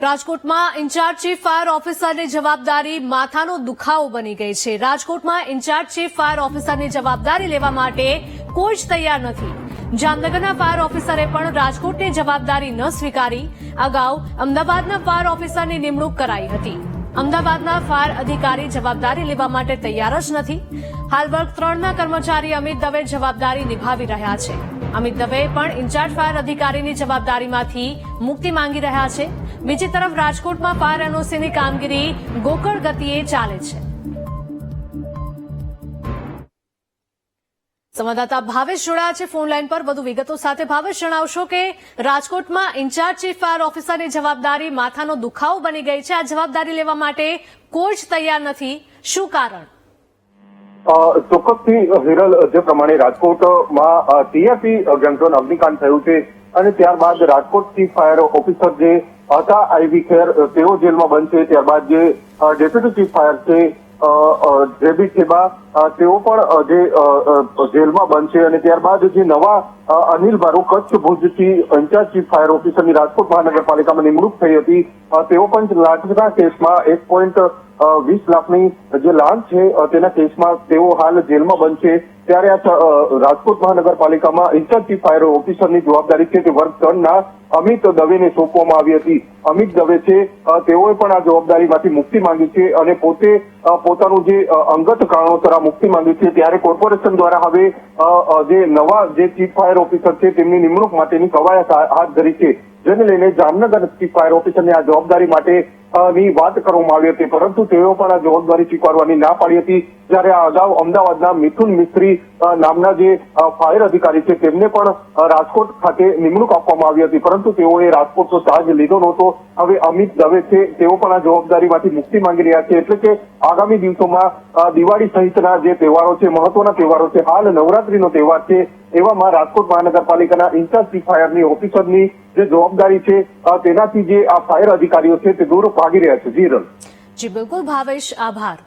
રાજકોટમાં in charge chief fire ઓફિસરની જવાબદારી માથાનો દુખાવો બની ગઈ છે। રાજકોટમાં ઇન્ચાર્જ ચીફ ફાયર ઓફિસરની જવાબદારી લેવા માટે કોઈ જ તૈયાર નથી। જામનગરના ફાયર ઓફિસરે પણ રાજકોટની જવાબદારી ન સ્વીકારી। અગાઉ અમદાવાદના ફાયર ઓફિસરની નિમણૂક કરાઈ હતી। અમદાવાદના ફાયર અધિકારી જવાબદારી લેવા માટે તૈયાર જ નથી। હાલ વર્ગ 3ના કર્મચારી અમિત દવે જવાબદારી નિભાવી રહ્યા છે। અમિત દવે પણ ઇન્ચાર્જ ફાયર અધિકારીની જવાબદારીમાંથી મુક્તિ માંગી રહ્યા છે। બીજી તરફ રાજકોટમાં ફાયર એનઓસીની કામગીરી ગોકળ ગતિએ ચાલે છે। સંવાદદાતા ભાવેશ જોડાયા છે ફોન લાઈન પર વધુ વિગતો સાથે। ભાવેશ, જણાવશો કે રાજકોટમાં ઇન્ચાર્જ ચીફ ફાયર ઓફિસરની જવાબદારી માથાનો દુખાવો બની ગઈ છે। આ જવાબદારી લેવા માટે કોઈ જ તૈયાર નથી, શું કારણ? ચોક્કસથી હિરલ, જે પ્રમાણે રાજકોટમાં ટીઆરપી ગેમઝોન અગ્નિકાંડ થયું છે અને ત્યારબાદ રાજકોટ ચીફ ફાયર ઓફિસર જે હતા આઈવી ખેર, તેઓ જેલમાં બંધ છે। ત્યારબાદ જે ડેપ્યુટી ચીફ ફાયર છે જેબી ખેબા, તેઓ પણ જે જેલમાં બંધ છે અને ત્યારબાદ જે નવા અનિલ બારો કચ્છ ભુજથી ઇન્ચાર્જ ચીફ ફાયર ઓફિસરની રાજકોટ મહાનગરપાલિકામાં નિમણૂક થઈ હતી, તેઓ પણ લાંચના કેસમાં 1.20 લાખની જે લાંચ છે તેના કેસમાં તેઓ હાલ જેલમાં બંધ છે। ત્યારે આ રાજકોટ મહાનગરપાલિકામાં ઇન્ચાર્જ ચીફ ફાયર ઓફિસરની જવાબદારી છે તે વર્ગ 3ના અમિત દવેને સોંપવામાં આવી હતી। અમિત દવે છે તેઓએ પણ આ જવાબદારીમાંથી મુક્તિ માંગી છે અને પોતે પોતાનું જે અંગત કારણોસર આ મુક્તિ માંગી છે। ત્યારે કોર્પોરેશન દ્વારા હવે જે નવા જે ચીફ ફાયર ઓફિસર છે તેમની નિમણૂક માટેની કવાયત હાથ ધરી છે, જેને લઈને જામનગર ચીફ ફાયર ઓફિસરની આ જવાબદારી માટે ની વાત કરવામાં આવી હતી, પરંતુ તેઓ પણ આ જવાબદારી સ્વીકારવાની ના પાડી હતી। જ્યારે આ અગાઉ અમદાવાદના મિથુન મિસ્ત્રી નામના જે ફાયર અધિકારી છે તેમને પણ રાજકોટ ખાતે નિમણૂક આપવામાં આવી હતી, પરંતુ તેઓએ રાજકોટનો ચાર્જ લીધો નહોતો। હવે અમિત દવે છે તેઓ પણ આ જવાબદારીમાંથી મુક્તિ માંગી રહ્યા છે, એટલે કે આગામી દિવસોમાં દિવાળી સહિતના જે તહેવારો છે, મહત્વના તહેવારો છે, હાલ નવરાત્રીનો તહેવાર છે, એવામાં રાજકોટ મહાનગરપાલિકાના ઇન્ચાર્જ ચીફ ફાયરની ઓફિસરની જે જવાબદારી છે તેનાથી જે આ ફાયર અધિકારીઓ છે તે દૂર ભાગી રહ્યા છે। જી બિલકુલ ભાવેશ, આભાર।